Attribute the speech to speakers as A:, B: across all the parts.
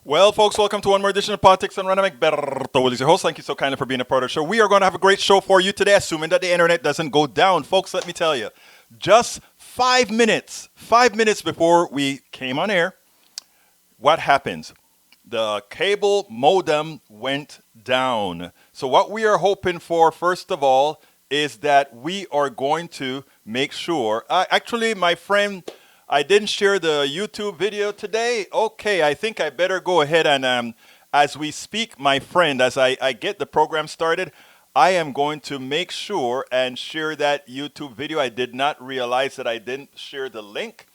A: Well, folks, welcome to one more edition of Politics and Random. Berto Will is your host. Thank you so kindly for being a part of the show. We are going to have a great show for you today, assuming that the internet doesn't go down. Folks, let me tell you, just 5 minutes before we came on air, what happens? The cable modem went down. So what we are hoping for, first of all, is that we are going to make sure. Actually, my friend, I didn't share the YouTube video today. Okay, I think I better go ahead and, as we speak, my friend, as I get the program started, I am going to make sure and share that YouTube video. I did not realize that I didn't share the link,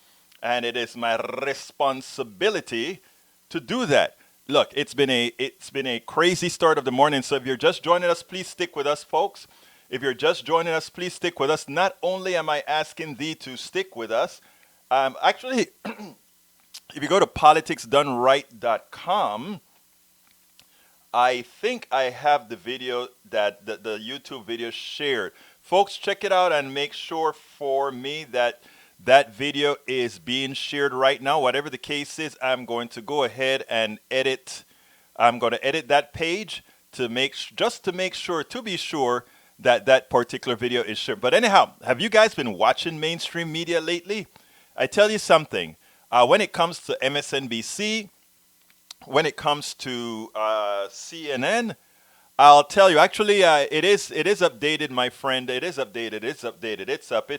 A: and it is my responsibility to do that. Look, it's been a crazy start of the morning. So if you're just joining us, please stick with us, folks. If you're just joining us, please stick with us. Not only am I asking thee to stick with us, actually, if you go to politicsdoneright.com, I think I have the video that the YouTube video shared. Folks, check it out and make sure for me that that video is being shared right now. Whatever the case is, I'm going to go ahead and edit. I'm going to edit that page to be sure that that particular video is shared. But anyhow, have you guys been watching mainstream media lately? I tell you something. When it comes to MSNBC, when it comes to CNN, I'll tell you. Actually, it is updated, my friend. It is updated. It's updated. It's up.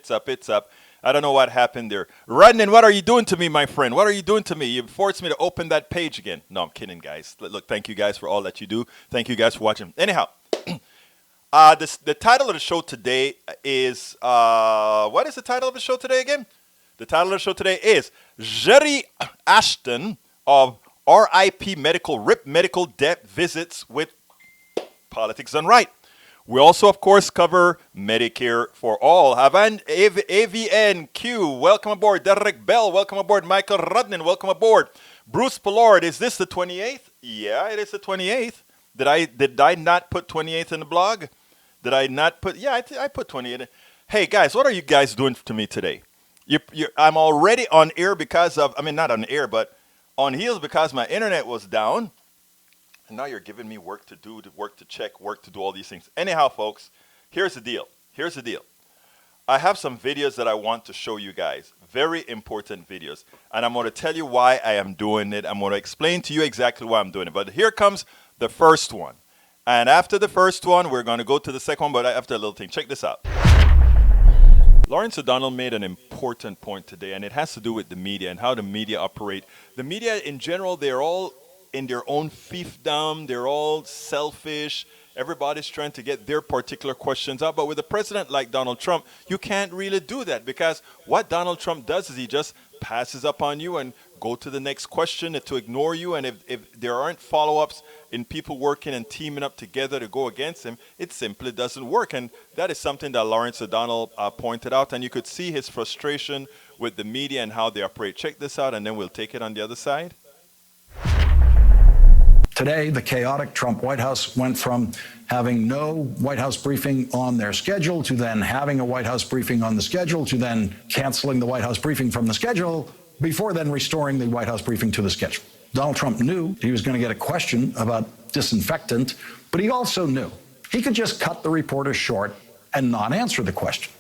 A: I don't know what happened there. Rodnan, what are you doing to me, my friend? What are you doing to me? You forced me to open that page again. No, I'm kidding, guys. Look, thank you guys for all that you do. Thank you guys for watching. Anyhow, the title of the show today is, what is the title of the show today again? The title of the show today is Jerry Ashton of RIP Medical, RIP Medical Debt Visits with Politics Done Right. We also, of course, cover Medicare for all. AVNQ, welcome aboard. Derek Bell, welcome aboard. Michael Rudnan, welcome aboard. Bruce Pollard, is this the 28th? Yeah, it is the 28th. Did I not put 28th in the blog? Did I not put? Yeah, I put 28th. Hey, guys, what are you guys doing to me today? I'm already on air because of, not on air, but on heels because my internet was down. And now you're giving me work to do, work to check, work to do all these things. Anyhow, folks, here's the deal. I have some videos that I want to show you guys. Very important videos. And I'm going to tell you why I am doing it. I'm going to explain to you exactly why I'm doing it. But here comes the first one. And after the first one, we're going to go to the second one. But after a little thing, check this out. Lawrence O'Donnell made an important point today, and it has to do with the media and how the media operate. The media in general, they're all in their own fiefdom. They're all selfish. Everybody's trying to get their particular questions out. But with a president like Donald Trump, you can't really do that, because what Donald Trump does is he just passes up on you and go to the next question to ignore you. And if there aren't follow-ups in people working and teaming up together to go against him, it simply doesn't work. And that is something that Lawrence O'Donnell pointed out. And you could see his frustration with the media and how they operate. Check this out, and then we'll take it on the other side.
B: Today, the chaotic Trump White House went from having no White House briefing on their schedule to then having a White House briefing on the schedule to then canceling the White House briefing from the schedule before then restoring the White House briefing to the schedule. Donald Trump knew he was going to get a question about disinfectant, but he also knew he could just cut the reporter short and not answer the question.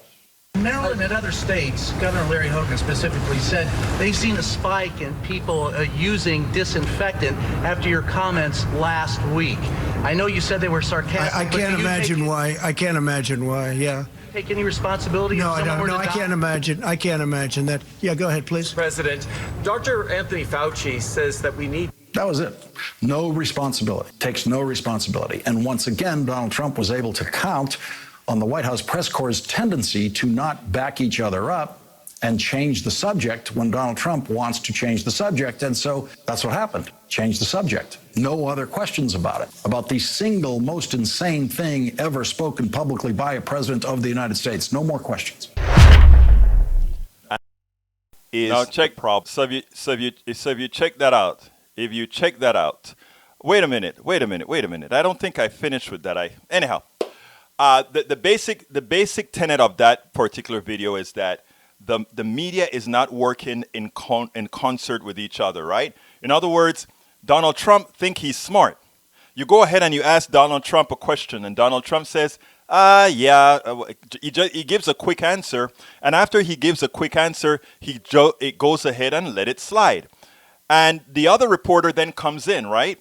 C: Maryland and other states, Governor Larry Hogan specifically said they've seen a spike in people using disinfectant after your comments last week. I know you said they were sarcastic.
D: I can't imagine why. I can't imagine why. Yeah.
C: Take any responsibility?
D: No, I don't. No, I can't imagine. I can't imagine that. Yeah, go ahead, please.
E: President, Dr. Anthony Fauci says that we need.
B: That was it. No responsibility. Takes no responsibility. And once again, Donald Trump was able to count on the White House press corps' tendency to not back each other up and change the subject when Donald Trump wants to change the subject. And so that's what happened. Change the subject. No other questions about it. About the single most insane thing ever spoken publicly by a president of the United States. No more questions.
A: Now check prob. So if you check that out, wait a minute. I don't think I finished with that. Anyhow. The basic tenet of that particular video is that the media is not working in concert with each other, right? In other words, Donald Trump think he's smart. You go ahead and you ask Donald Trump a question, and Donald Trump says, yeah, he gives a quick answer, and after he gives a quick answer, it goes ahead and let it slide. And the other reporter then comes in, right?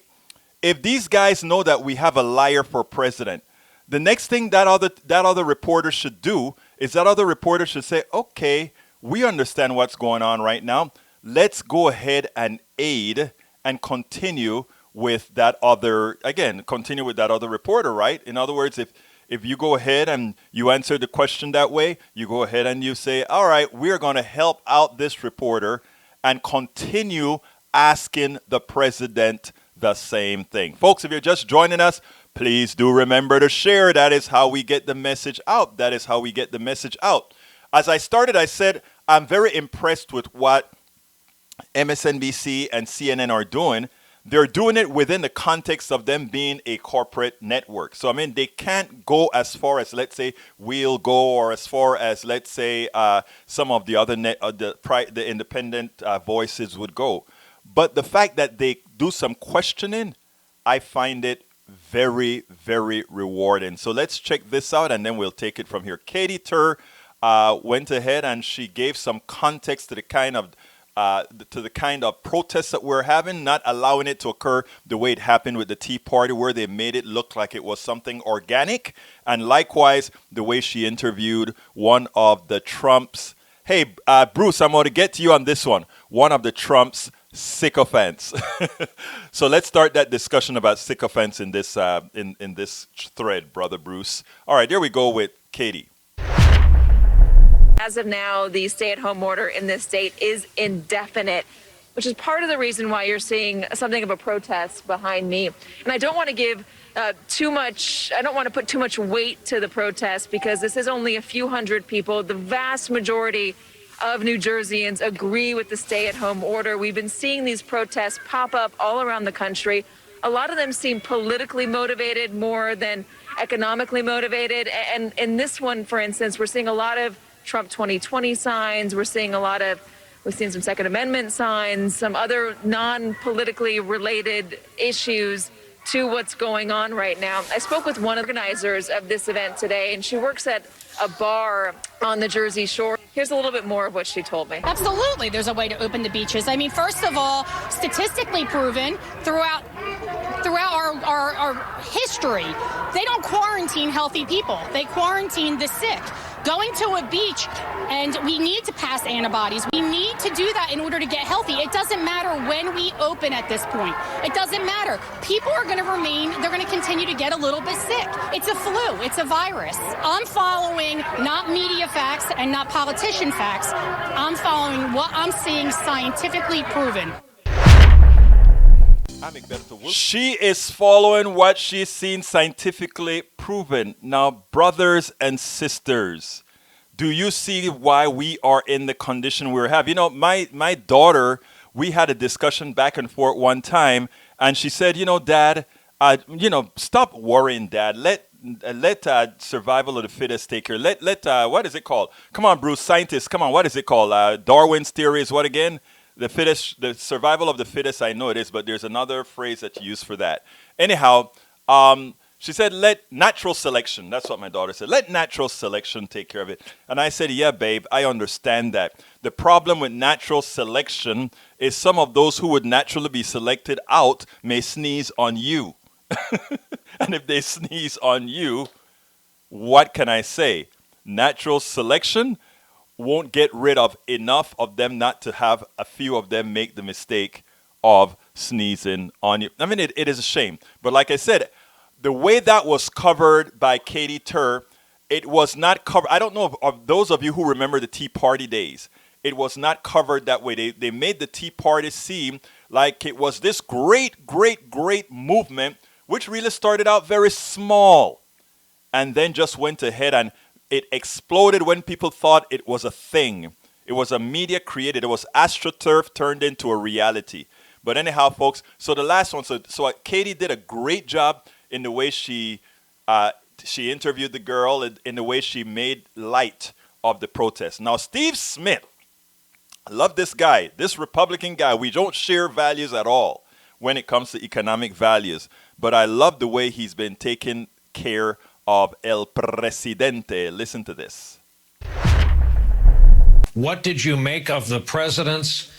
A: If these guys know that we have a liar for president, the next thing that other reporter should do is that other reporter should say, okay, we understand what's going on right now. Let's go ahead and aid and continue with that other reporter, right? In other words, if you go ahead and you answer the question that way, you go ahead and you say, all right, we're going to help out this reporter and continue asking the president the same thing. Folks, if you're just joining us, please do remember to share. That is how we get the message out. That is how we get the message out. As I started, I said, I'm very impressed with what MSNBC and CNN are doing. They're doing it within the context of them being a corporate network. So, I mean, they can't go as far as, let's say, We'll Go, or as far as, let's say, some of the other the independent voices would go. But the fact that they do some questioning, I find it very, very rewarding. So let's check this out, and then we'll take it from here. Katie Tur went ahead and she gave some context to the kind of protests that we're having, not allowing it to occur the way it happened with the Tea Party, where they made it look like it was something organic. And likewise, the way she interviewed one of the Trump's, hey, Bruce, I'm going to get to you on this one, one of the Trump's sycophants. So let's start that discussion about sycophants in this in this thread, Brother Bruce. All right, here we go with Katie.
F: As of now, the stay-at-home order in this state is indefinite, which is part of the reason why you're seeing something of a protest behind me. And I don't want to give I don't want to put too much weight to the protest, because this is only a few hundred people. The vast majority of New Jerseyans agree with the stay-at-home order. We've been seeing these protests pop up all around the country. A lot of them seem politically motivated more than economically motivated. And in this one, for instance, we're seeing a lot of Trump 2020 signs. We've seen some Second Amendment signs, some other non-politically related issues to what's going on right now. I spoke with one of the organizers of this event today, and she works at a bar on the Jersey Shore. Here's a little bit more of what she told me.
G: Absolutely, there's a way to open the beaches. I mean, first of all, statistically proven throughout our history, they don't quarantine healthy people. They quarantine the sick. Going to a beach, and we need to pass antibodies. We need to do that in order to get healthy. It doesn't matter when we open at this point. It doesn't matter. People are going to they're going to continue to get a little bit sick. It's a flu. It's a virus. I'm following not media facts and not politician facts. I'm following what I'm seeing scientifically proven.
A: She is following what she's seen scientifically proven. Now, brothers and sisters, do you see why we are in the condition we have? You know, my daughter, we had a discussion back and forth one time, and she said, Dad, stop worrying, Dad. Let survival of the fittest take care. Let what is it called? Come on, Bruce, scientists, come on, what is it called? Darwin's theory is what again? The survival of the fittest, I know it is, but there's another phrase that you use for that. Anyhow, she said, let natural selection, that's what my daughter said, let natural selection take care of it. And I said, yeah, babe, I understand that. The problem with natural selection is some of those who would naturally be selected out may sneeze on you. And if they sneeze on you, what can I say? Natural selection won't get rid of enough of them not to have a few of them make the mistake of sneezing on you. I mean, it is a shame. But like I said, the way that was covered by Katie Tur, it was not covered. I don't know of those of you who remember the Tea Party days. It was not covered that way. They made the Tea Party seem like it was this great, great, great movement, which really started out very small and then just went ahead and it exploded when people thought it was a thing. It was a media created. It was AstroTurf turned into a reality. But anyhow, folks, so the last one. So Katie did a great job in the way she interviewed the girl, in the way she made light of the protest. Now, Steve Smith, I love this guy, this Republican guy. We don't share values at all. when it comes to economic values. But I love the way he's been taking care of El Presidente. Listen to this.
H: What did you make of the president's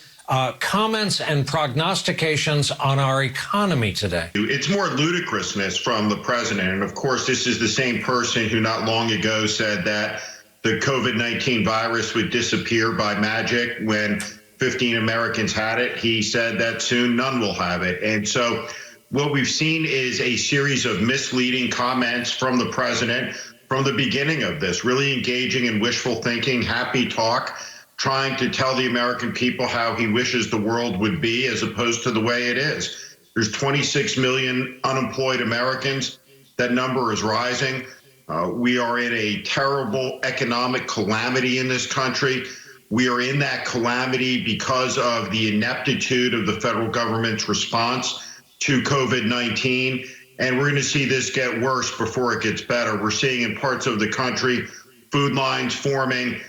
H: comments and prognostications on our economy today?
I: It's more ludicrousness from the president. And of course, this is the same person who not long ago said that the COVID-19 virus would disappear by magic when 15 Americans had it. He said that soon none will have it. And so what we've seen is a series of misleading comments from the president from the beginning of this, really engaging in wishful thinking, happy talk, trying to tell the American people how he wishes the world would be as opposed to the way it is. There's 26 million unemployed Americans. That number is rising. We are in a terrible economic calamity in this country. We are in that calamity because of the ineptitude of the federal government's response to COVID-19. And we're going to see this get worse before it gets better. We're seeing in parts of the country food lines forming,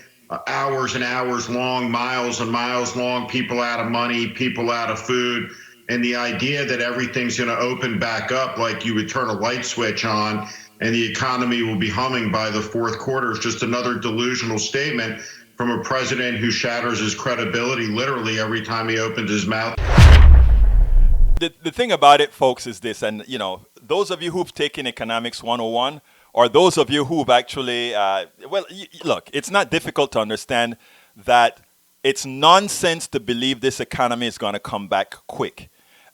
I: hours and hours long, miles and miles long, people out of money, people out of food. And the idea that everything's going to open back up like you would turn a light switch on and the economy will be humming by the fourth quarter is just another delusional statement from a president who shatters his credibility literally every time he opens his mouth.
A: The thing about it, folks, is this, and those of you who've taken Economics 101, or those of you who've actually, look, it's not difficult to understand that it's nonsense to believe this economy is going to come back quick.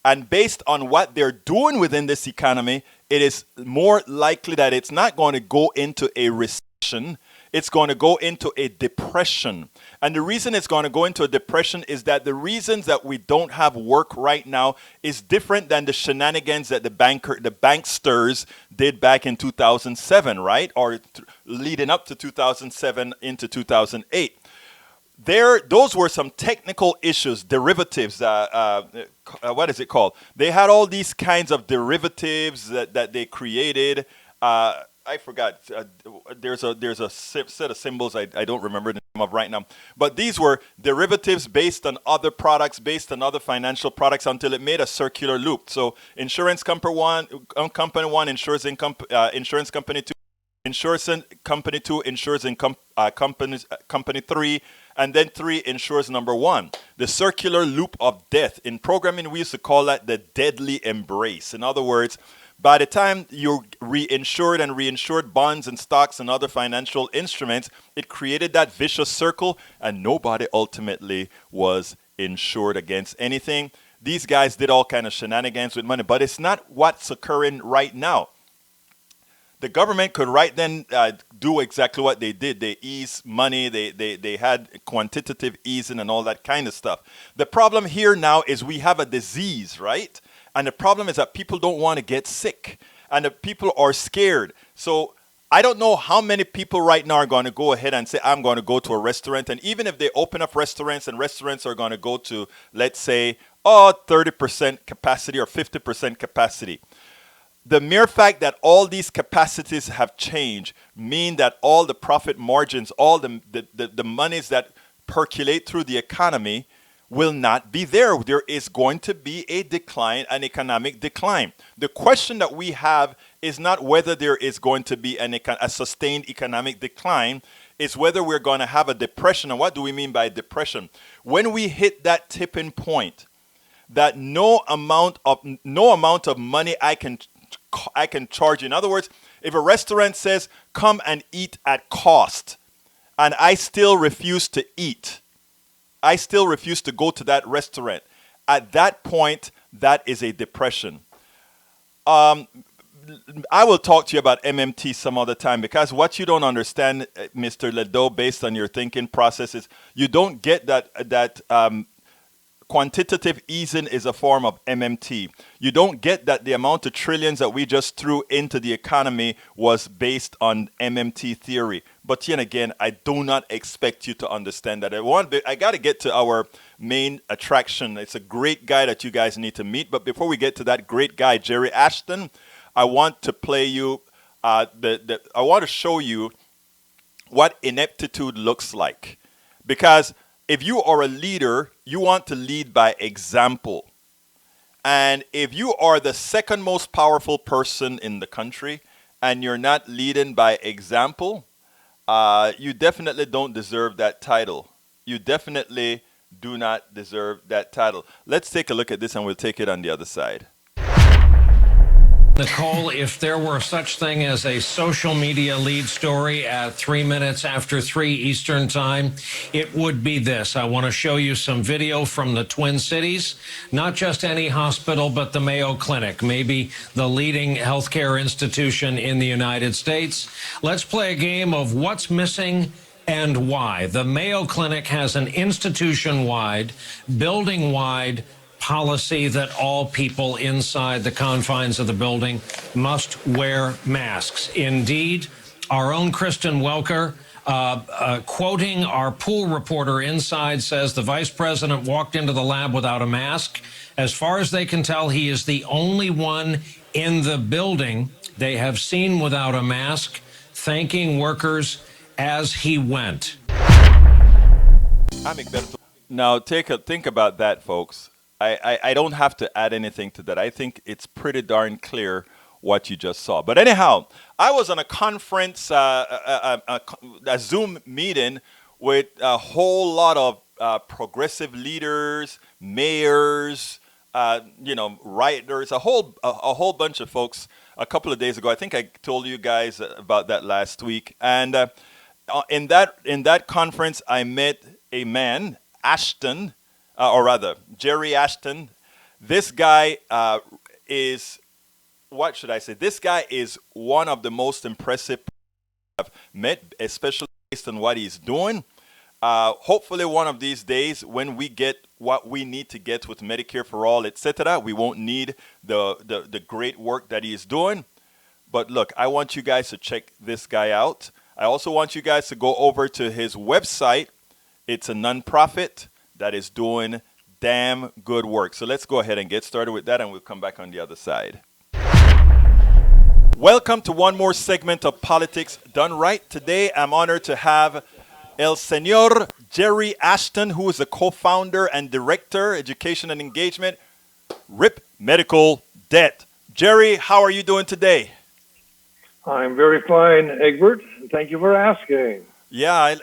A: And based on what they're doing within this economy, it is more likely that it's not going to go into a recession. It's going to go into a depression. And the reason it's going to go into a depression is that the reasons that we don't have work right now is different than the shenanigans that the banksters did back in 2007, right? Or leading up to 2007 into 2008. Those were some technical issues, derivatives. What is it called? They had all these kinds of derivatives that they created. I forgot. There's a set of symbols I don't remember the name of right now. But these were derivatives based on other products, based on other financial products until it made a circular loop. So insurance company one, insurance company two, insurance company two, insurance company three, and then three insures number one. The circular loop of death. In programming, we used to call that the deadly embrace. In other words, by the time you reinsured bonds and stocks and other financial instruments, it created that vicious circle, and nobody ultimately was insured against anything. These guys did all kind of shenanigans with money, but it's not what's occurring right now. The government could right then do exactly what they did. They eased money. They had quantitative easing and all that kind of stuff. The problem here now is we have a disease, right? And the problem is that people don't want to get sick. And the people are scared. So I don't know how many people right now are going to go ahead and say, I'm going to go to a restaurant. And even if they open up restaurants and restaurants are going to go to, let's say, 30% capacity or 50% capacity. The mere fact that all these capacities have changed mean that all the profit margins, all the monies that percolate through the economy will not be there. There is going to be a decline, an economic decline. The question that we have is not whether there is going to be a sustained economic decline, it's whether we're going to have a depression. And what do we mean by depression? When we hit that tipping point, that no amount of money I can charge. In other words, if a restaurant says, come and eat at cost, and I still refuse to eat, I still refuse to go to that restaurant. At that point, that is a depression. I will talk to you about MMT some other time, because what you don't understand, Mr. Ledo, based on your thinking process, is you don't get that quantitative easing is a form of MMT. You don't get that the amount of trillions that we just threw into the economy was based on MMT theory. But yet again, I do not expect you to understand that. I got to get to our main attraction. It's a great guy that you guys need to meet. But before we get to that great guy, Jerry Ashton, I want to play you. I want to show you what ineptitude looks like, because if you are a leader, you want to lead by example. And if you are the second most powerful person in the country and you're not leading by example, you definitely don't deserve that title. You definitely do not deserve that title. Let's take a look at this and we'll take it on the other side.
H: Nicole, if there were such thing as a social media lead story at 3 minutes after 3 Eastern time, it would be this. I want to show you some video from the Twin Cities, not just any hospital, but the Mayo Clinic, maybe the leading healthcare institution in the United States. Let's play a game of what's missing and why. The Mayo Clinic has an institution-wide, building-wide policy that all people inside the confines of the building must wear masks. Indeed, our own Kristen Welker, quoting our pool reporter inside, says the vice president walked into the lab without a mask. As far as they can tell, he is the only one in the building they have seen without a mask, thanking workers as he went.
A: Now, think about that, folks. I don't have to add anything to that. I think it's pretty darn clear what you just saw. But anyhow, I was on a conference, a Zoom meeting with a whole lot of progressive leaders, mayors, writers, a whole bunch of folks a couple of days ago. I think I told you guys about that last week. And in that conference, I met a man, Ashton. Or rather, Jerry Ashton. This guy is, what should I say? This guy is one of the most impressive I've met, especially based on what he's doing. Hopefully one of these days, when we get what we need to get with Medicare for all, etc., we won't need the great work that he is doing. But look, I want you guys to check this guy out. I also want you guys to go over to his website. It's a nonprofit that is doing damn good work. So let's go ahead and get started with that, and we'll come back on the other side. Welcome to one more segment of Politics Done Right. Today, I'm honored to have El Señor Jerry Ashton, who is the co-founder and director, Education and Engagement, RIP Medical Debt. Jerry, how are you doing today?
J: I'm very fine, Egbert. Thank you for asking.
A: Yeah,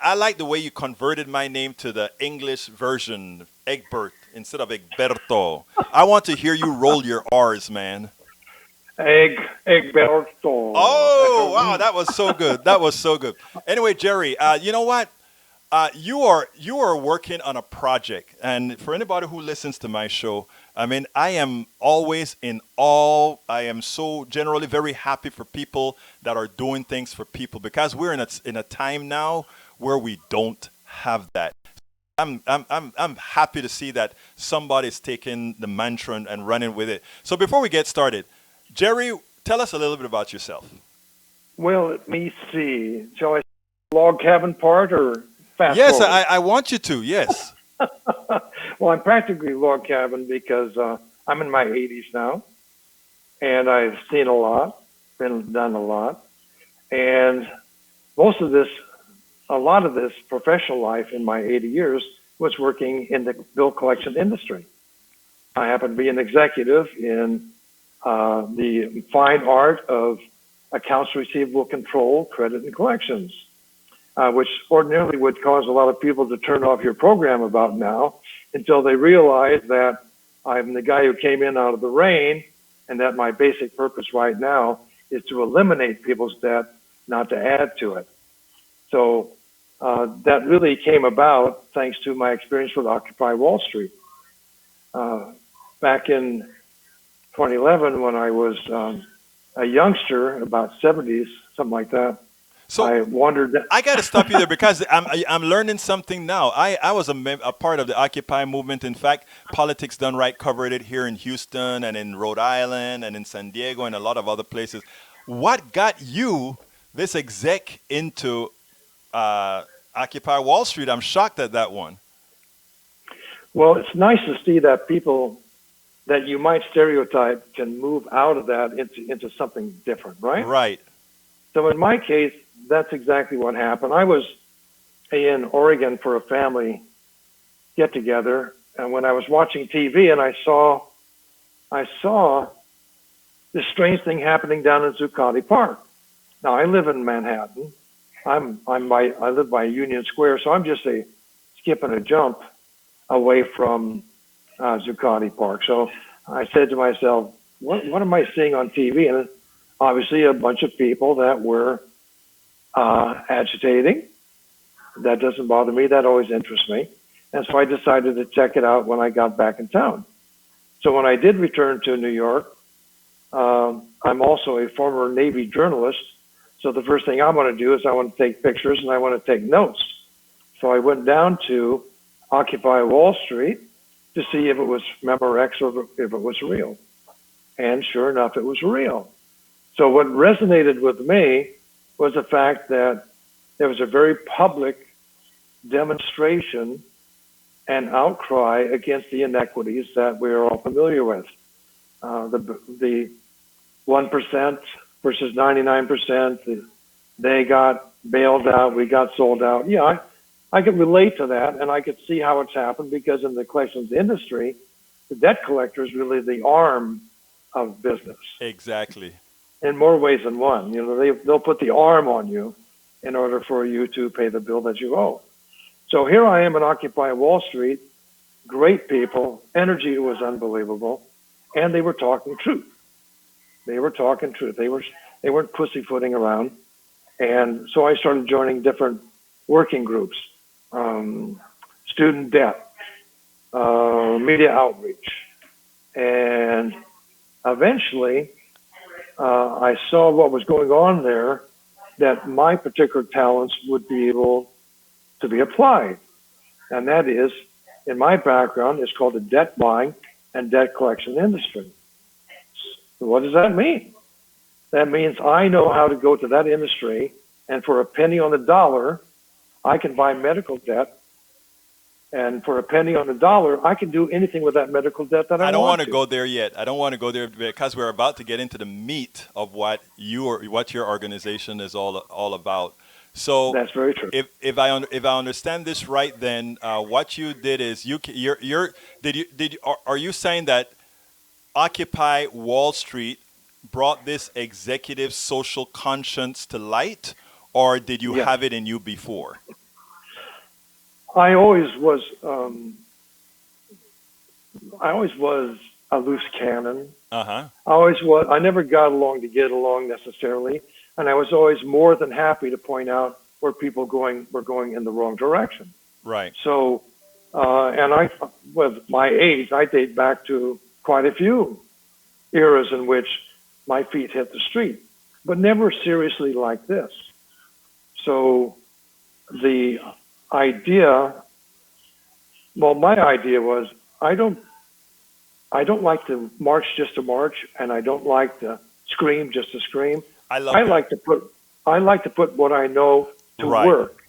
A: I like the way you converted my name to the English version, Egbert, instead of Egberto. I want to hear you roll your R's, man.
J: Egberto.
A: Oh, wow, that was so good. That was so good. Anyway, Jerry, you know what? You are working on a project, and for anybody who listens to my show, I mean, I am always in awe. I am so generally very happy for people that are doing things for people, because we're in a time now where we don't have that. I'm happy to see that somebody's taking the mantra and running with it. So before we get started, Jerry, tell us a little bit about yourself.
J: Well, let me see. Shall I log cabin part or fast
A: Yes,
J: forward?
A: I want you to, yes.
J: Well, I'm practically log cabin because I'm in my 80s now, and I've seen a lot, been done a lot, and a lot of this professional life in my 80 years was working in the bill collection industry. I happen to be an executive in the fine art of accounts receivable control, credit, and collections, which ordinarily would cause a lot of people to turn off your program about now, until they realize that I'm the guy who came in out of the rain, and that my basic purpose right now is to eliminate people's debt, not to add to it. So that really came about thanks to my experience with Occupy Wall Street. Back in 2011, when I was a youngster, about 70s, something like that,
A: So
J: I wondered.
A: I got to stop you there, because I'm learning something now. I was a part of the Occupy movement. In fact, Politics Done Right covered it here in Houston and in Rhode Island and in San Diego and a lot of other places. What got you, this exec, into Occupy Wall Street? I'm shocked at that one.
J: Well, it's nice to see that people that you might stereotype can move out of that into something different, right?
A: Right.
J: So in my case, that's exactly what happened. I was in Oregon for a family get-together, and when I was watching TV and I saw I saw this strange thing happening down in Zuccotti Park. Now I live in Manhattan. I live by Union Square, so I'm just a skip and a jump away from Zuccotti Park. So I said to myself, what am I seeing on TV? And obviously a bunch of people that were agitating. That doesn't bother me. That always interests me. And so I decided to check it out when I got back in town. So when I did return to New York, I'm also a former Navy journalist. So the first thing I want to do is I want to take pictures and I want to take notes. So I went down to Occupy Wall Street to see if it was Memorex or if it was real. And sure enough, it was real. So what resonated with me was the fact that there was a very public demonstration and outcry against the inequities that we are all familiar with. The 1% versus 99%, they got bailed out, we got sold out. Yeah, I could relate to that, and I could see how it's happened because in the collections industry, the debt collector is really the arm of business.
A: Exactly.
J: In more ways than one. You know, they'll put the arm on you in order for you to pay the bill that you owe. So here I am at Occupy Wall Street, great people, energy was unbelievable, and they were talking truth. They were talking truth. They weren't pussyfooting around. And so I started joining different working groups, student debt, media outreach. And eventually, I saw what was going on there, that my particular talents would be able to be applied. And that is, in my background, it's called the debt buying and debt collection industry. So what does that mean? That means I know how to go to that industry, and for a penny on the dollar, I can buy medical debt. And for a penny on the dollar, I can do anything with that medical debt that I want to.
A: I don't want to go there yet. I don't want to go there because we're about to get into the meat of what your organization is all about. So
J: that's very true.
A: If I understand this right, then what you did is are you saying that Occupy Wall Street brought this executive social conscience to light, or did you have it in you before?
J: I always was a loose cannon.
A: Uh-huh.
J: I never got along to get along necessarily, and I was always more than happy to point out where people were going in the wrong direction.
A: Right.
J: So, and with my age, I date back to quite a few eras in which my feet hit the street, but never seriously like this. So the idea, my idea was I don't like to march just to march, and I don't like to scream just to scream. I like to put what I know to work.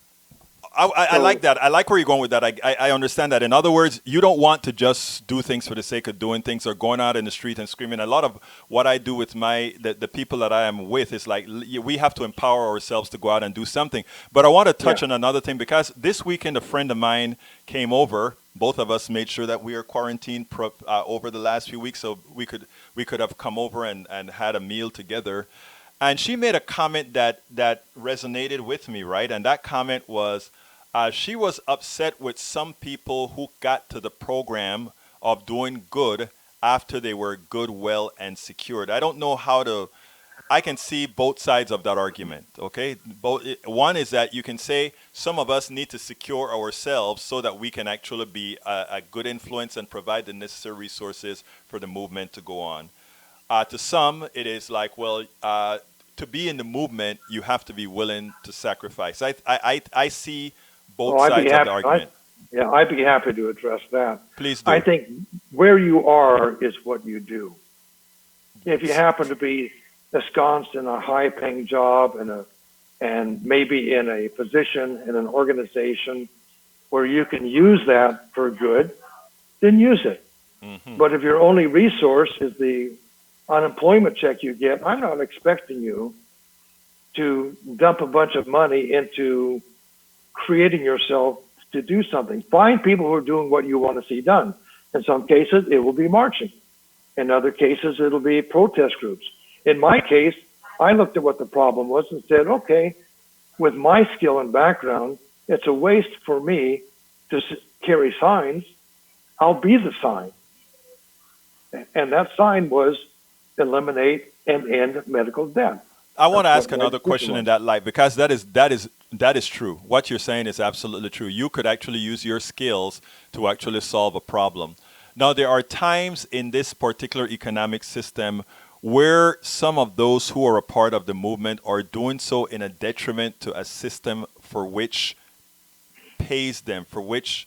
A: I like that. I like where you're going with that. I understand that. In other words, you don't want to just do things for the sake of doing things or going out in the street and screaming. A lot of what I do with the people that I am with is like we have to empower ourselves to go out and do something. But I want to touch on another thing because this weekend a friend of mine came over. Both of us made sure that we are quarantined over the last few weeks so we could have come over and had a meal together. And she made a comment that resonated with me, right? And that comment was, she was upset with some people who got to the program of doing good after they were good, well, and secured. I don't know I can see both sides of that argument, okay? One is that you can say some of us need to secure ourselves so that we can actually be a good influence and provide the necessary resources for the movement to go on. To some, it is like, well, to be in the movement, you have to be willing to sacrifice. I see both sides of the argument.
J: I'd be happy to address that.
A: Please do.
J: I think where you are is what you do. If you happen to be ensconced in a high-paying job and maybe in a position in an organization where you can use that for good, then use it. Mm-hmm. But if your only resource is the unemployment check you get, I'm not expecting you to dump a bunch of money into creating yourself to do something. Find people who are doing what you want to see done. In some cases, it will be marching. In other cases, it'll be protest groups. In my case, I looked at what the problem was and said, okay, with my skill and background, it's a waste for me to carry signs. I'll be the sign. And that sign was eliminate and end medical death.
A: I want to ask another question in that light, because that is true. What you're saying is absolutely true. You could actually use your skills to actually solve a problem. Now, there are times in this particular economic system where some of those who are a part of the movement are doing so in a detriment to a system for which pays them, for which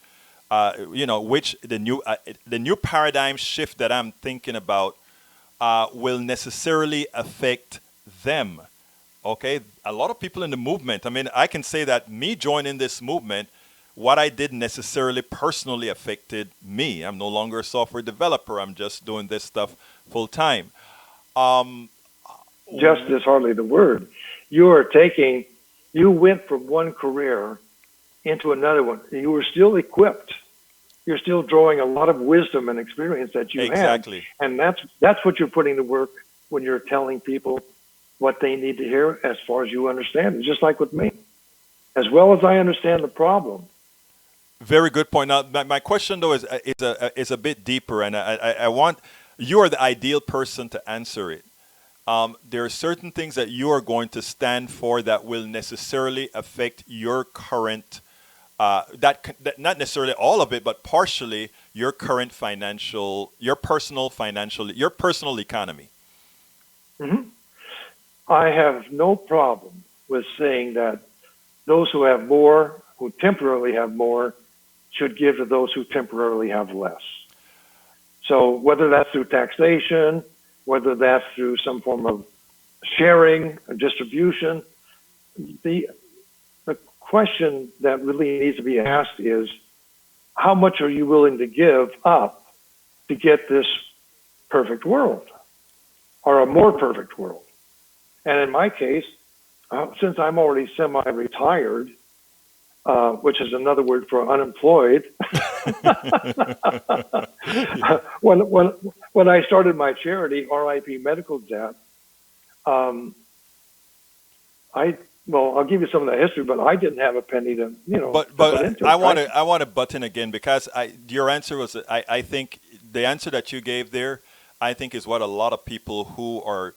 A: which the new paradigm shift that I'm thinking about will necessarily affect them. Okay, a lot of people in the movement. I mean, I can say that me joining this movement, what I did necessarily personally affected me. I'm no longer a software developer. I'm just doing this stuff full time.
J: Just is hardly the word. You went from one career into another one. You were still equipped. You're still drawing a lot of wisdom and experience that you
A: exactly.
J: had. And that's what you're putting to work when you're telling people what they need to hear as far as you understand it, just like with me. As well as I understand the problem.
A: Very good point. Now, my question, though, is a bit deeper, and I want, you are the ideal person to answer it. There are certain things that you are going to stand for that will necessarily affect your current, that not necessarily all of it, but partially your current financial, your personal economy.
J: Mm-hmm. I have no problem with saying that those who have more, who temporarily have more, should give to those who temporarily have less. So whether that's through taxation, whether that's through some form of sharing or distribution, the question that really needs to be asked is, how much are you willing to give up to get this perfect world or a more perfect world? And in my case, since I'm already semi-retired, which is another word for unemployed, when I started my charity, RIP Medical Debt, I'll give you some of the history, but I didn't have a penny to,
A: But
J: put into
A: I
J: it,
A: want to butt in again, because your answer was, I think the answer that you gave there, I think is what a lot of people who are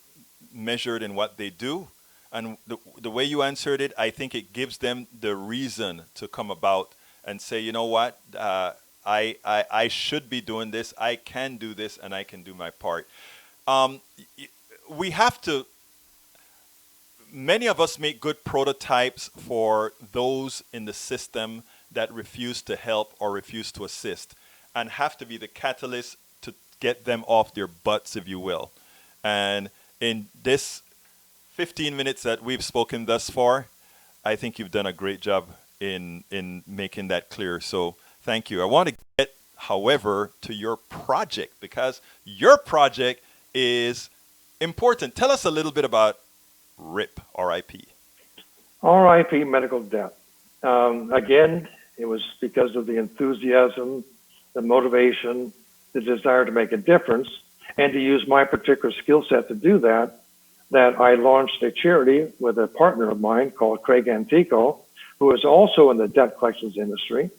A: measured in what they do, and the way you answered it, I think it gives them the reason to come about and say, you know what, I should be doing this, I can do this, and I can do my part. We have to, many of us make good prototypes for those in the system that refuse to help or refuse to assist, and have to be the catalyst to get them off their butts, if you will. And in this 15 minutes that we've spoken thus far, I think you've done a great job in making that clear. So thank you. I want to get, however, to your project, because your project is important. Tell us a little bit about RIP, R-I-P.
J: RIP Medical Debt. Again, it was because of the enthusiasm, the motivation, the desire to make a difference, and to use my particular skill set to do that I launched a charity with a partner of mine called Craig Antico, who is also in the debt collections industry.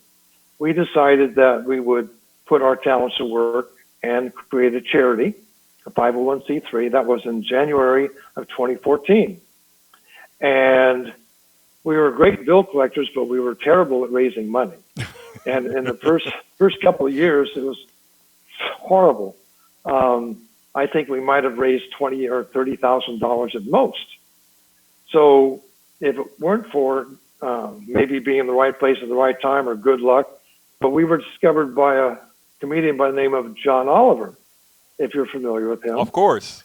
J: We decided that we would put our talents to work and create a charity, a 501c3. That was in January of 2014. And we were great bill collectors, but we were terrible at raising money. And in the first couple of years, it was horrible. I think we might have raised $20,000 or $30,000 at most. So if it weren't for maybe being in the right place at the right time or good luck, but we were discovered by a comedian by the name of John Oliver, if you're familiar with him.
A: Of course.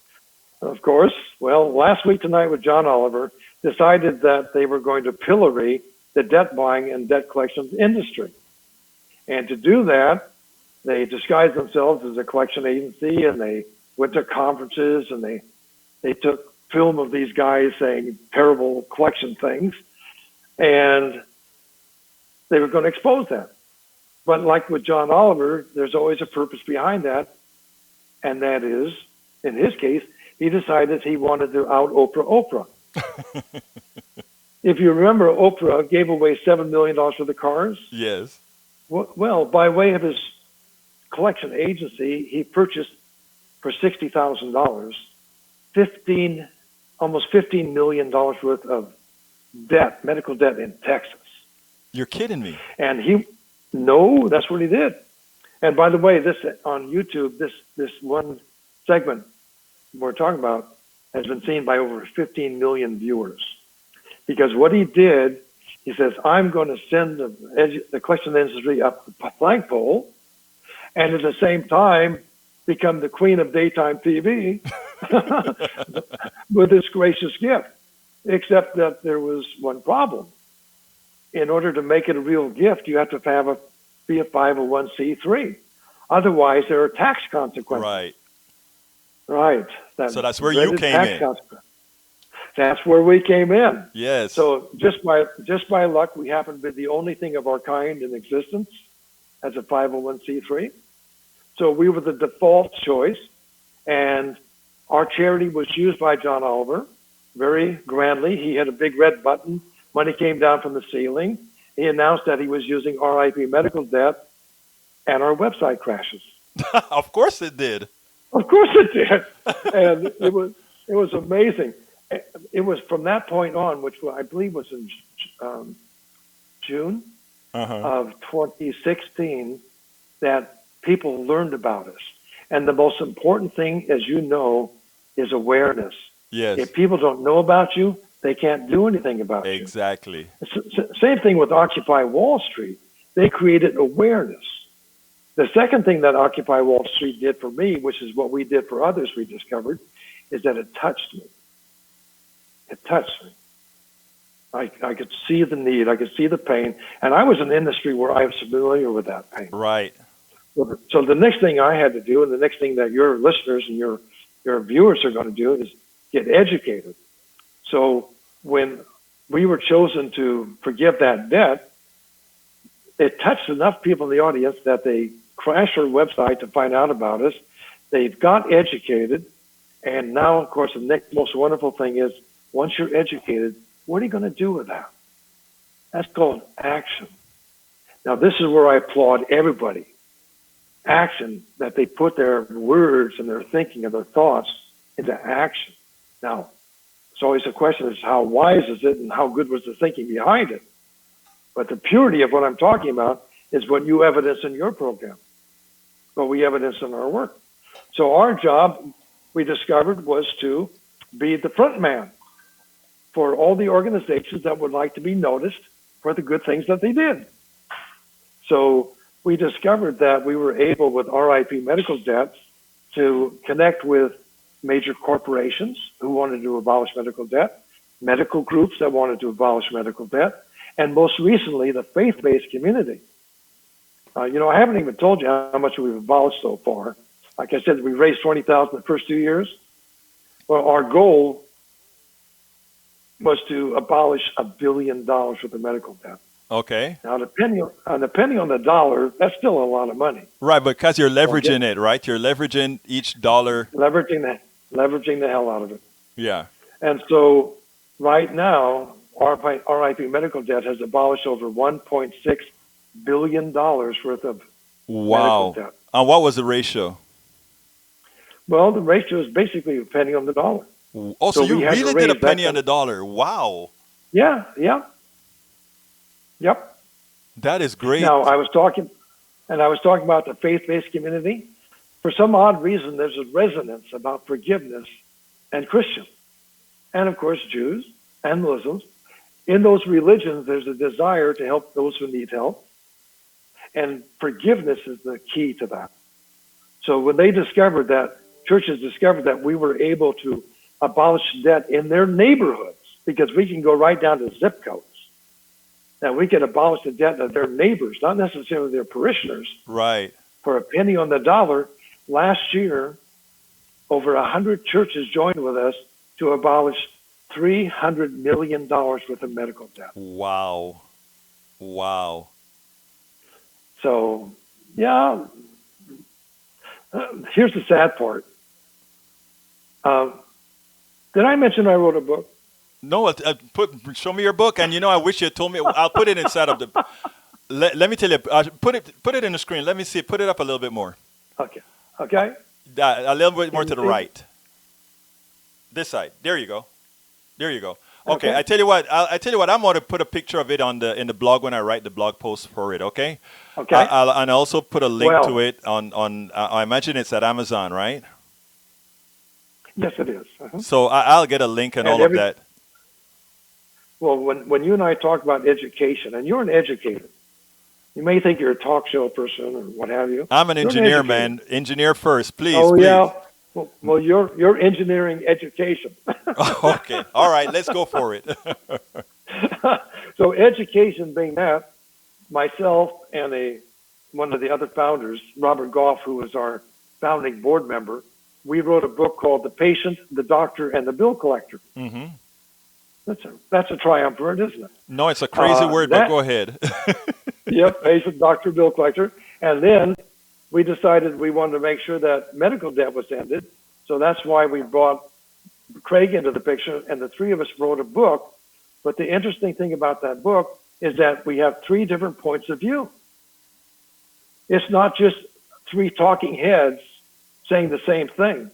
J: Of course. Well, last week tonight with John Oliver decided that they were going to pillory the debt buying and debt collections industry. And to do that, they disguised themselves as a collection agency, and they went to conferences, and they took film of these guys saying terrible collection things, and they were going to expose that. But like with John Oliver, there's always a purpose behind that. And that is, in his case, he decided he wanted to out Oprah. If you remember, Oprah gave away $7 million for the cars.
A: Yes.
J: Well, by way of his collection agency, he purchased for $60,000 almost $15 million worth of debt, medical debt in Texas.
A: You're kidding me.
J: And no, that's what he did. And by the way, this on YouTube, this one segment we're talking about has been seen by over 15 million viewers. Because what he did, he says, I'm going to send the collection industry up the flagpole, and at the same time become the queen of daytime TV with this gracious gift. Except that there was one problem. In order to make it a real gift, you have to be a 501c3. Otherwise, there are tax consequences. Right.
A: So that's where you came in.
J: That's where we came in.
A: Yes.
J: So just by luck, we happen to be the only thing of our kind in existence as a 501c3. So we were the default choice, and our charity was used by John Oliver very grandly. He had a big red button. Money came down from the ceiling. He announced that he was using RIP medical debt, and our website crashes.
A: Of course it did.
J: Of course it did. And it was amazing. It was from that point on, which I believe was in June of 2016, that people learned about us. And the most important thing, as you know, is awareness.
A: Yes.
J: If people don't know about you, they can't do anything about you.
A: Exactly.
J: Same thing with Occupy Wall Street. They created awareness. The second thing that Occupy Wall Street did for me, which is what we did for others, we discovered, is that it touched me. It touched me. I could see the need. I could see the pain. And I was in an industry where I was familiar with that pain.
A: Right.
J: So the next thing I had to do, and the next thing that your listeners and your viewers are going to do, is get educated. So when we were chosen to forgive that debt, it touched enough people in the audience that they crashed our website to find out about us. They got educated. And now, of course, the next most wonderful thing is, once you're educated, what are you going to do with that? That's called action. Now, this is where I applaud everybody. Action, that they put their words and their thinking and their thoughts into action. Now, it's always a question is how wise is it and how good was the thinking behind it? But the purity of what I'm talking about is what you evidence in your program, what we evidence in our work. So our job, we discovered, was to be the front man for all the organizations that would like to be noticed for the good things that they did. So we discovered that we were able, with RIP medical debt, to connect with major corporations who wanted to abolish medical debt, medical groups that wanted to abolish medical debt, and most recently, the faith-based community. I haven't even told you how much we've abolished so far. Like I said, we raised $20,000 the first 2 years. Well, our goal was to abolish $1 billion worth of medical debt.
A: Okay.
J: Now, depending on the dollar, that's still a lot of money.
A: Right, because you're leveraging it, right? You're leveraging each dollar.
J: Leveraging the hell out of it.
A: Yeah.
J: And so right now, RIP medical debt has abolished over $1.6 billion worth of medical debt.
A: And what was the ratio?
J: Well, the ratio is basically a penny on the dollar.
A: Oh, so you really did a penny on the dollar. Wow.
J: Yeah. Yep.
A: That is great.
J: Now, I was talking about the faith-based community. For some odd reason, there's a resonance about forgiveness and Christians, and of course, Jews and Muslims. In those religions, there's a desire to help those who need help, and forgiveness is the key to that. So when churches discovered that we were able to abolish debt in their neighborhoods, because we can go right down to zip codes, that we can abolish the debt of their neighbors, not necessarily their parishioners.
A: Right.
J: For a penny on the dollar, last year, over 100 churches joined with us to abolish $300 million worth of medical debt.
A: Wow. So,
J: yeah, Here's the sad part. Did I mention I wrote a book?
A: No, show me your book, and I wish you had told me. I'll put it inside of the. Let me tell you. Put it in the screen. Let me see. Put it up a little bit more.
J: Okay. Okay.
A: A little bit more to the right. This side. There you go. There you go. Okay. I tell you what. I tell you what. I'm going to put a picture of it in the blog when I write the blog post for it. Okay.
J: Okay.
A: And also put a link to it on. I imagine it's at Amazon, right?
J: Yes, it is. Uh-huh.
A: So I'll get a link and all of that.
J: Well, when you and I talk about education, and you're an educator, you may think you're a talk show person or what have you.
A: I'm an engineer, man. Engineer first, please.
J: Oh,
A: please.
J: Yeah. Well, you're engineering education.
A: Okay. All right. Let's go for it.
J: So education being that, myself and one of the other founders, Robert Goff, who was our founding board member, we wrote a book called The Patient, the Doctor, and the Bill Collector.
A: Mm-hmm.
J: That's a triumvirate, isn't it?
A: No, it's a crazy word, but go ahead.
J: Yep, patient, doctor, bill collector. And then we decided we wanted to make sure that medical debt was ended. So that's why we brought Craig into the picture, and the three of us wrote a book. But the interesting thing about that book is that we have three different points of view. It's not just three talking heads saying the same thing.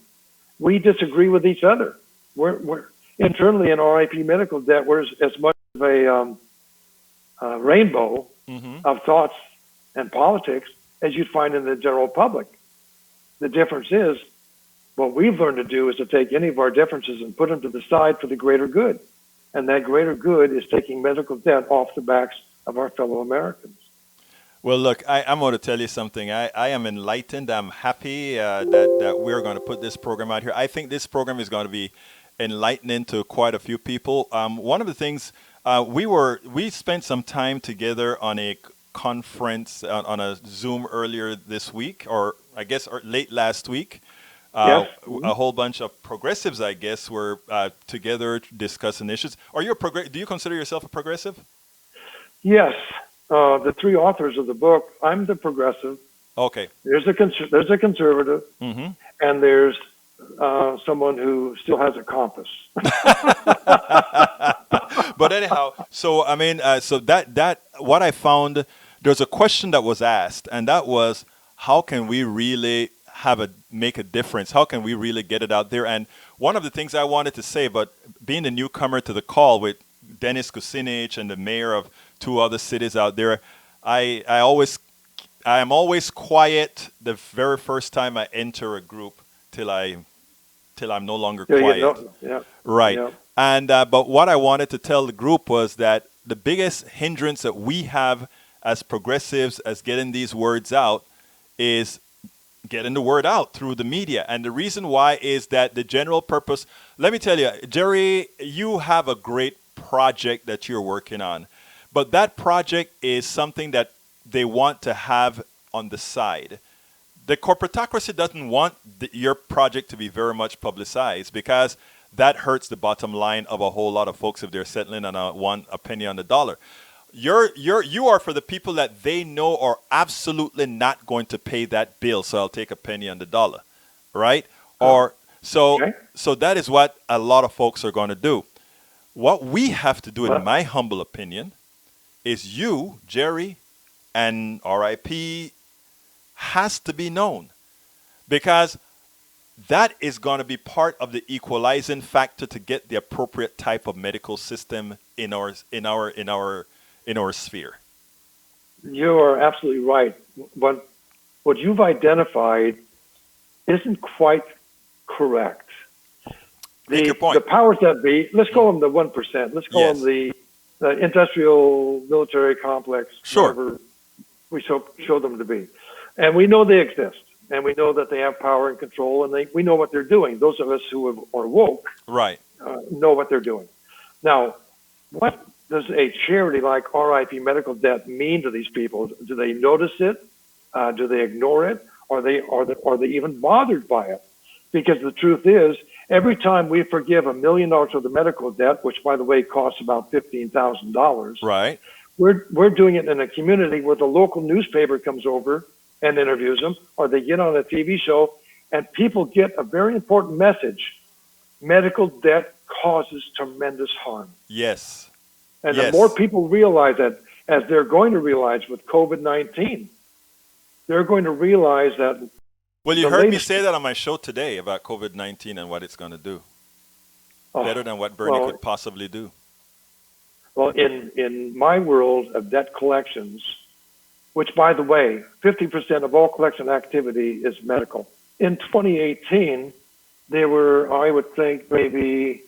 J: We disagree with each other. We're internally in RIP Medical Debt, we're as much of a rainbow of thoughts and politics as you'd find in the general public. The difference is, what we've learned to do is to take any of our differences and put them to the side for the greater good. And that greater good is taking medical debt off the backs of our fellow Americans.
A: Well, look, I'm going to tell you something. I am enlightened. I'm happy that we're going to put this program out here. I think this program is going to be enlightening to quite a few people. One of the things, we spent some time together on a conference, on a Zoom earlier this week, or I guess late last week.
J: Yes.
A: A whole bunch of progressives, I guess, were together discussing issues. Do you consider yourself a progressive?
J: Yes. The three authors of the book, I'm the progressive.
A: Okay.
J: There's a conservative, and there's someone who still has a compass.
A: But anyhow, so I mean, so that what I found, there's a question that was asked, and that was, how can we really make a difference? How can we really get it out there? And one of the things I wanted to say, but being the newcomer to the call with Dennis Kucinich and the mayor of two other cities out there, I am always quiet the very first time I enter a group till I'm no longer quiet. Right. Yeah. And but what I wanted to tell the group was that the biggest hindrance that we have as progressives as getting these words out is getting the word out through the media. And the reason why is that the general purpose, let me tell you, Jerry, you have a great project that you're working on. But that project is something that they want to have on the side. The corporatocracy doesn't want your project to be very much publicized, because that hurts the bottom line of a whole lot of folks if they're settling on a penny on the dollar. You are for the people that they know are absolutely not going to pay that bill, so I'll take a penny on the dollar, right? So that is what a lot of folks are going to do. What we have to do, in my humble opinion, is you, Jerry, and RIP has to be known, because that is going to be part of the equalizing factor to get the appropriate type of medical system in our sphere.
J: You are absolutely right. What you've identified isn't quite correct.
A: Make your point.
J: The powers that be, let's call them the 1%. Let's call them the industrial military complex.
A: Sure.
J: Whatever we show them to be. And we know they exist. And we know that they have power and control, and we know what they're doing. Those of us who are woke know what they're doing. Now, what does a charity like RIP Medical Debt mean to these people? Do they notice it? Do they ignore it? Are they even bothered by it? Because the truth is, every time we forgive $1 million worth of medical debt, which, by the way, costs about $15,000,
A: right?
J: We're doing it in a community where the local newspaper comes over and interviews them, or they get on a TV show, and people get a very important message. Medical debt causes tremendous harm.
A: Yes.
J: And
A: Yes.
J: the more people realize that, as they're going to realize with COVID-19, they're going to realize that.
A: Well, you
J: the
A: heard me
J: latest-
A: say that on my show today about COVID-19 and what it's going to do.
J: Oh,
A: Better than what Bernie
J: well,
A: could possibly do.
J: Well, in my world of debt collections, which, by the way, 50% of all collection activity is medical. In 2018, there were, I would think, maybe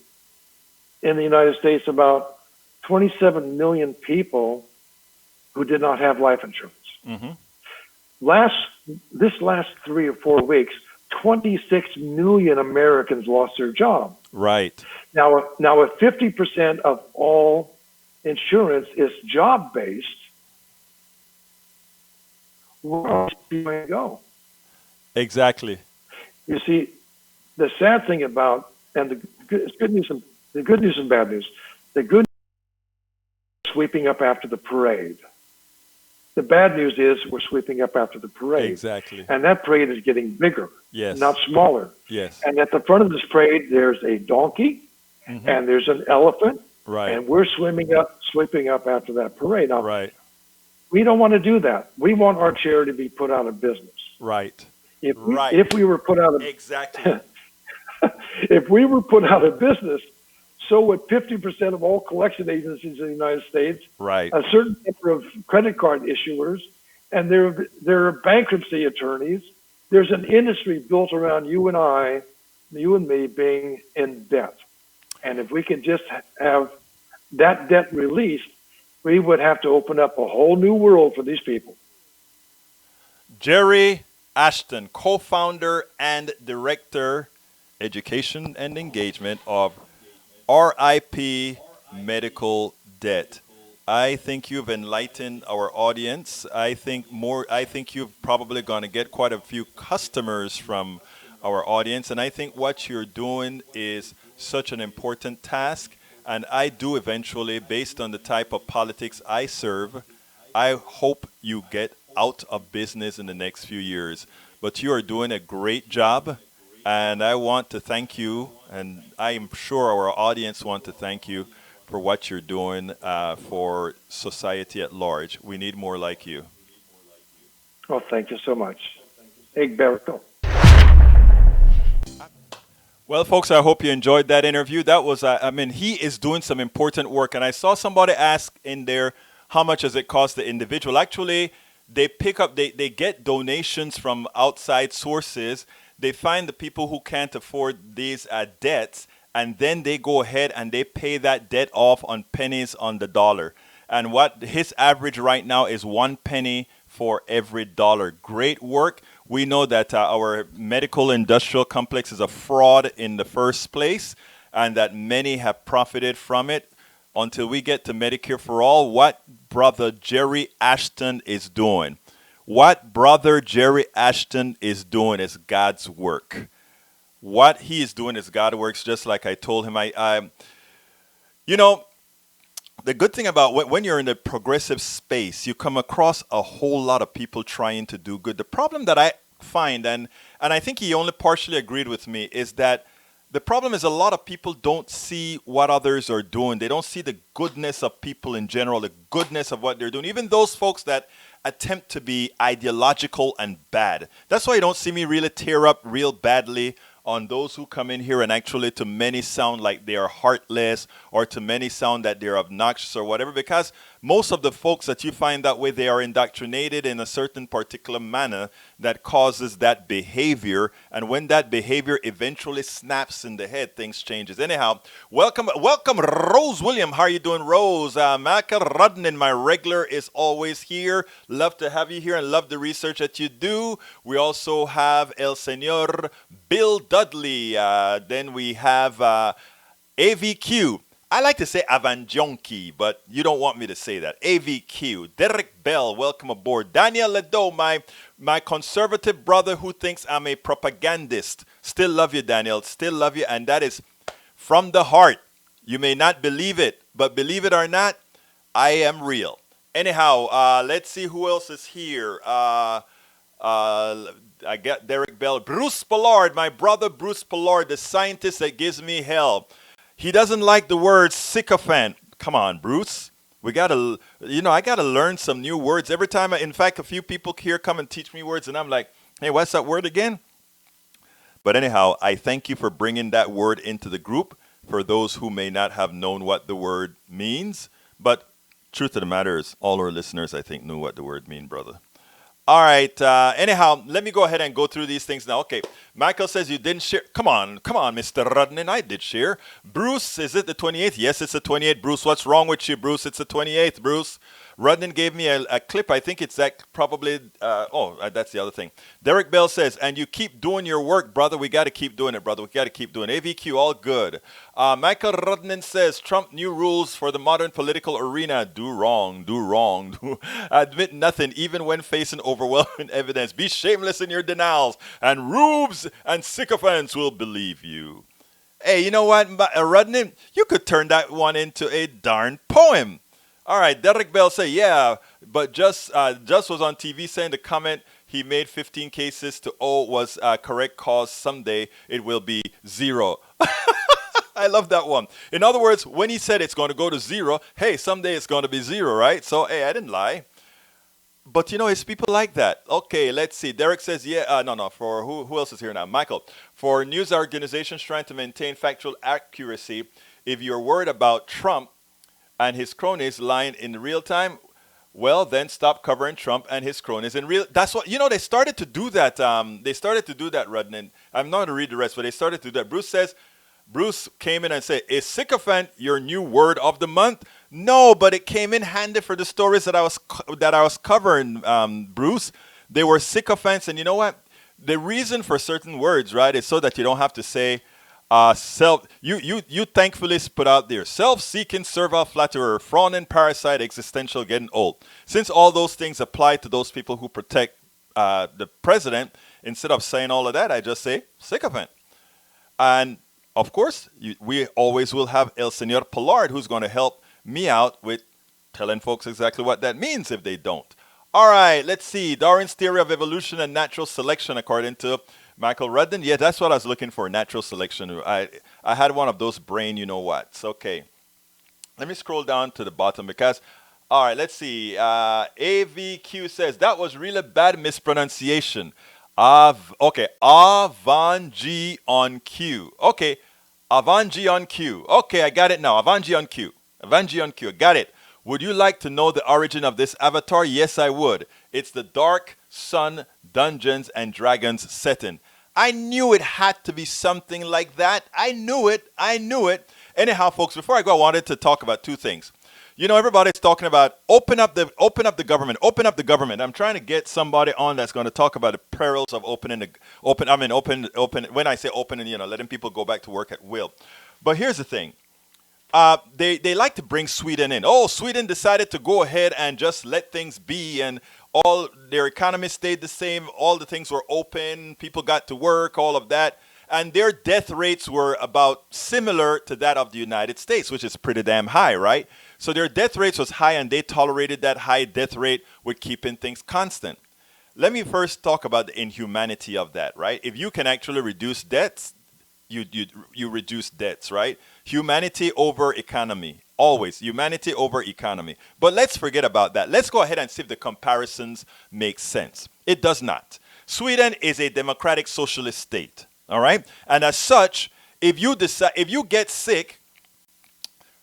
J: in the United States, about 27 million people who did not have life insurance.
A: Mm-hmm.
J: This last 3 or 4 weeks, 26 million Americans lost their job.
A: Right.
J: Now, if 50% of all insurance is job-based, where else are you going to go?
A: Exactly.
J: You see, the sad thing about, and the good news and bad news. The good news is sweeping up after the parade. The bad news is we're sweeping up after the parade.
A: Exactly.
J: And that parade is getting bigger,
A: Yes.
J: not smaller.
A: Yes.
J: And at the front of this parade, there's a donkey and there's an elephant.
A: Right.
J: And we're sweeping up after that parade. Now,
A: Right.
J: we don't want to do that. We want our charity to be put out of business.
A: Right.
J: If
A: Right.
J: we were put out of
A: Exactly.
J: if we were put out of business, so would 50% of all collection agencies in the United States,
A: Right.
J: a certain number of credit card issuers, and there are bankruptcy attorneys. There's an industry built around you and me being in debt. And if we could just have that debt released, we would have to open up a whole new world for these people.
A: Jerry Ashton, co-founder and director, education and engagement of RIP Medical Debt. I think you've enlightened our audience. I think you've probably going to get quite a few customers from our audience. And I think what you're doing is such an important task. And I do eventually, based on the type of politics I serve, I hope you get out of business in the next few years. But you are doing a great job. And I want to thank you, and I am sure our audience want to thank you for what you're doing for society at large. We need more like you.
J: Oh, thank you so much. Egberto.
A: Well, folks, I hope you enjoyed that interview. That was, he is doing some important work. And I saw somebody ask in there, how much does it cost the individual? Actually, they get donations from outside sources. They find the people who can't afford these debts, and then they go ahead and they pay that debt off on pennies on the dollar. And what his average right now is 1 penny for every dollar. Great work. We know that our medical industrial complex is a fraud in the first place, and that many have profited from it. Until we get to Medicare for All, what Brother Jerry Ashton is doing. What Brother Jerry Ashton is doing is God's work. What he is doing is God's work, just like I told him. The good thing about when you're in the progressive space, you come across a whole lot of people trying to do good. The problem that I find, and I think he only partially agreed with me, is that the problem is a lot of people don't see what others are doing. They don't see the goodness of people in general, the goodness of what they're doing. Even those folks that attempt to be ideological and bad. That's why you don't see me really tear up real badly on those who come in here and actually to many sound like they are heartless, or to many sound that they're obnoxious or whatever, because most of the folks that you find that way, they are indoctrinated in a certain particular manner that causes that behavior. And when that behavior eventually snaps in the head, things changes. Anyhow, welcome, Rose William. How are you doing, Rose? Michael Rudnin, my regular, is always here. Love to have you here and love the research that you do. We also have El Señor Bill Dudley. Then we have AVQ. I like to say Avanjonki, but you don't want me to say that. AVQ. Derek Bell, welcome aboard. Daniel Ledo, my conservative brother who thinks I'm a propagandist. Still love you, Daniel. Still love you, and that is from the heart. You may not believe it, but believe it or not, I am real. Anyhow, let's see who else is here. I got Derek Bell. Bruce Pollard, my brother Bruce Pollard, the scientist that gives me hell. He doesn't like the word sycophant. Come on, Bruce. We gotta, I gotta learn some new words every time. In fact, a few people here come and teach me words, and I'm like, hey, what's that word again? But anyhow, I thank you for bringing that word into the group for those who may not have known what the word means. But truth of the matter is, all our listeners, I think, knew what the word mean, brother. All right. Anyhow, let me go ahead and go through these things now. Okay. Michael says you didn't share. Come on, Mr. Rudnin. I did share. Bruce, is it the 28th? Yes, it's the 28th. Bruce, what's wrong with you, Bruce? It's the 28th, Bruce. Rudnin gave me a clip. I think it's that probably. That's the other thing. Derek Bell says, and you keep doing your work, brother. We got to keep doing it, brother. We got to keep doing it. AVQ, all good. Michael Rudnin says, Trump new rules for the modern political arena. Do wrong. Admit nothing, even when facing overwhelming evidence. Be shameless in your denials, and rubes and sycophants will believe you. Hey, you know what, Rudnin? You could turn that one into a darn poem. All right, Derek Bell say, yeah, but just was on TV saying the comment he made 15 cases to O was correct cause. Someday it will be 0. I love that one. In other words, when he said it's going to go to 0, hey, someday it's going to be 0, right? So, hey, I didn't lie. But, it's people like that. Okay, let's see. Derek says, yeah, no. For who else is here now? Michael. For news organizations trying to maintain factual accuracy, if you're worried about Trump and his cronies lying in real time, well, then stop covering Trump and his cronies in real. That's what, they started to do that. Rudnin. I'm not going to read the rest, but they started to do that. Bruce came in and said, is sycophant your new word of the month? No, but it came in handy for the stories that I was covering, Bruce. They were sycophants, and you know what? The reason for certain words, right, is so that you don't have to say you thankfully put out there self-seeking, servile flatterer, frowning parasite, existential, getting old. Since all those things apply to those people who protect the president, instead of saying all of that, I just say sycophant. And of course, we always will have El Senor Pollard, who's going to help me out with telling folks exactly what that means if they don't. All right, let's see. Darwin's theory of evolution and natural selection, according to Michael Rudden. Yeah, that's what I was looking for, natural selection. I had one of those brain you-know-whats. Okay. Let me scroll down to the bottom because, all right, let's see. AVQ says, that was really bad mispronunciation. Okay, Avangi on Q. Okay, Avangi on Q. Okay, I got it now. Avangi on Q. Avangi on Q. Got it. Would you like to know the origin of this avatar? Yes, I would. It's the Dark Sun Dungeons and Dragons setting. I knew it had to be something like that. I knew it. Anyhow, folks, before I go, I wanted to talk about two things. Everybody's talking about open up the government. I'm trying to get somebody on that's going to talk about the perils of open. When I say open, letting people go back to work at will. But here's the thing. They like to bring Sweden in. Oh, Sweden decided to go ahead and just let things be, and all their economy stayed the same. All the things were open. People got to work, all of that. And their death rates were about similar to that of the United States, which is pretty damn high, right? So their death rates was high, and they tolerated that high death rate with keeping things constant. Let me first talk about the inhumanity of that, right? If you can actually reduce debts, you reduce debts, right? Humanity over economy. Always. Humanity over economy. But let's forget about that. Let's go ahead and see if the comparisons make sense. It does not. Sweden is a democratic socialist state. All right? And as such, if you get sick,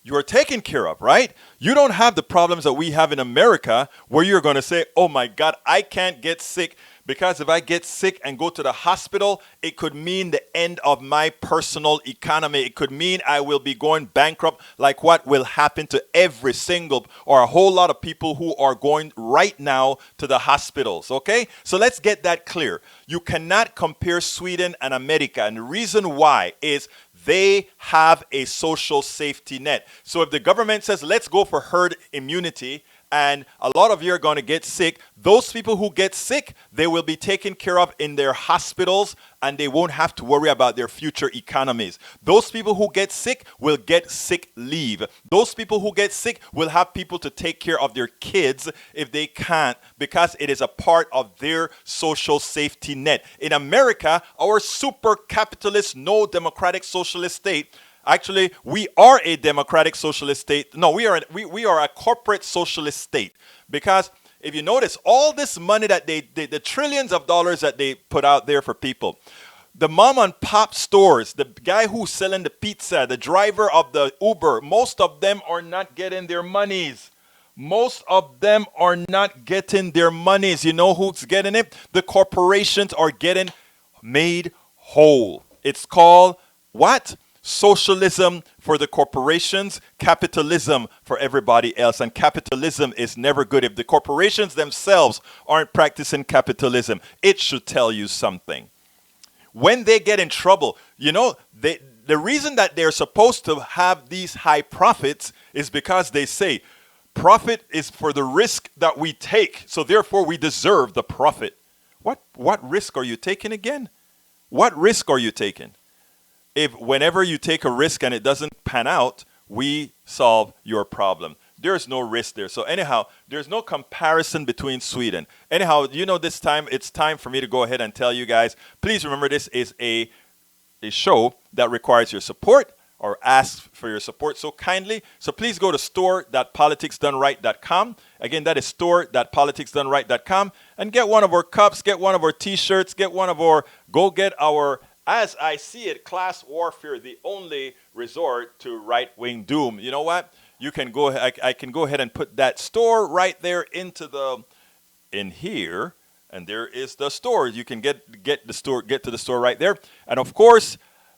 A: you're taken care of, right? You don't have the problems that we have in America where you're going to say, oh my God, I can't get sick because if I get sick and go to the hospital, it could mean the end of my personal economy. It could mean I will be going bankrupt, like what will happen to every single or a whole lot of people who are going right now to the hospitals, okay? So let's get that clear. You cannot compare Sweden and America, and the reason why is they have a social safety net. So if the government says, let's go for herd immunity, and a lot of you are going to get sick. Those people who get sick, they will be taken care of in their hospitals, and they won't have to worry about their future economies. Those people who get sick will get sick leave. Those people who get sick will have people to take care of their kids if they can't, because it is a part of their social safety net. In America, our super capitalist, no democratic socialist state, actually, we are a democratic socialist state. No, we are a corporate socialist state. Because if you notice, all this money that the trillions of dollars that they put out there for people, the mom and pop stores, the guy who's selling the pizza, the driver of the Uber, most of them are not getting their monies. Most of them are not getting their monies. You know who's getting it? The corporations are getting made whole. It's called what? Socialism for the corporations, capitalism for everybody else. And capitalism is never good. If the corporations themselves aren't practicing capitalism, it should tell you something. When they get in trouble, you know, the reason that they're supposed to have these high profits is because they say, profit is for the risk that we take, so therefore we deserve the profit. What risk are you taking again? What risk are you taking? If whenever you take a risk and it doesn't pan out, we solve your problem. There's no risk there. So anyhow, there's no comparison between Sweden. Anyhow, you know, this time, it's time for me to go ahead and tell you guys, please remember this is a show that requires your support or asks for your support so kindly. So please go to store.politicsdoneright.com. Again, that is store.politicsdoneright.com, and get one of our cups, get one of our t-shirts, go get our, as I see it, class warfare, the only resort to right-wing doom. You know what? You can go. I can go ahead and put that store right there in here, and there is the store. You can get to the store right there. And of course,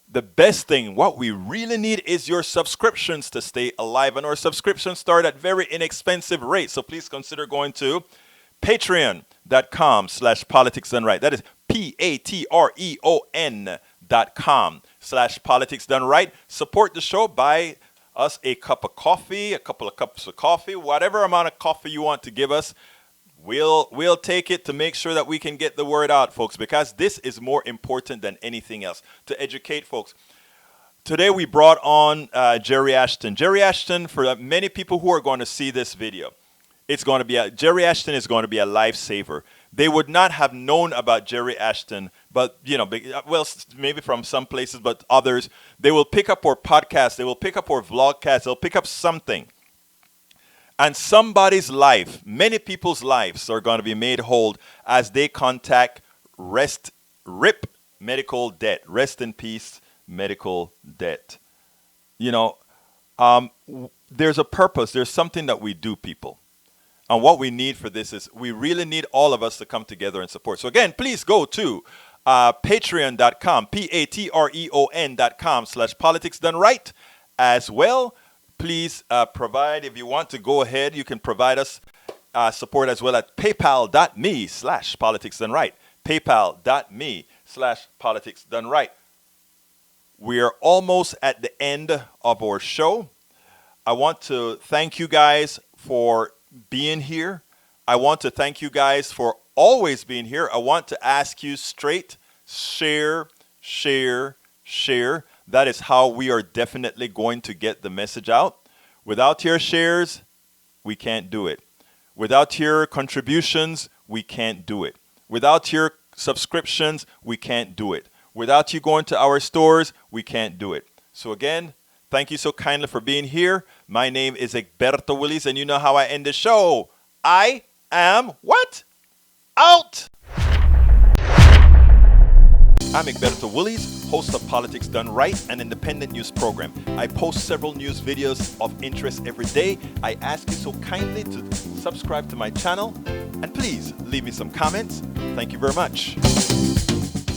A: the best thing, what we really need is your subscriptions to stay alive. And our subscriptions start at very inexpensive rates. So please consider going to patreon.com/politicsdoneright. That is patreon.com/politicsdoneright. Support the show. Buy us a cup of coffee, a couple of cups of coffee, whatever amount of coffee you want to give us. We'll take it to make sure that we can get the word out, folks, because this is more important than anything else, to educate folks. Today we brought on Jerry Ashton. Jerry Ashton, for many people who are going to see this video, Jerry Ashton is going to be a lifesaver. They would not have known about Jerry Ashton, but, you know, well, maybe from some places, but others, they will pick up our podcast, they will pick up our vlogcast, they'll pick up something. And somebody's life, many people's lives are going to be made whole as they contact RIP medical debt. Rest in peace, medical debt. You know, there's a purpose. There's something that we do, people. And what we need for this is we really need all of us to come together and support. So again, please go to patreon.com, patreon.com/politicsdoneright as well. Please provide, if you want to go ahead, you can provide us support as well at paypal.me/politicsdoneright. paypal.me/politicsdoneright. We are almost at the end of our show. I want to thank you guys for being here. I want to thank you guys for always being here. I want to ask you straight, share. That is how we are definitely going to get the message out. Without your shares, we can't do it. Without your contributions, we can't do it. Without your subscriptions, we can't do it. Without you going to our stores, we can't do it. So again, thank you so kindly for being here. My name is Egberto Willis, and you know how I end the show. I am what? Out! I'm Egberto Willis, host of Politics Done Right, an independent news program. I post several news videos of interest every day. I ask you so kindly to subscribe to my channel, and please leave me some comments. Thank you very much.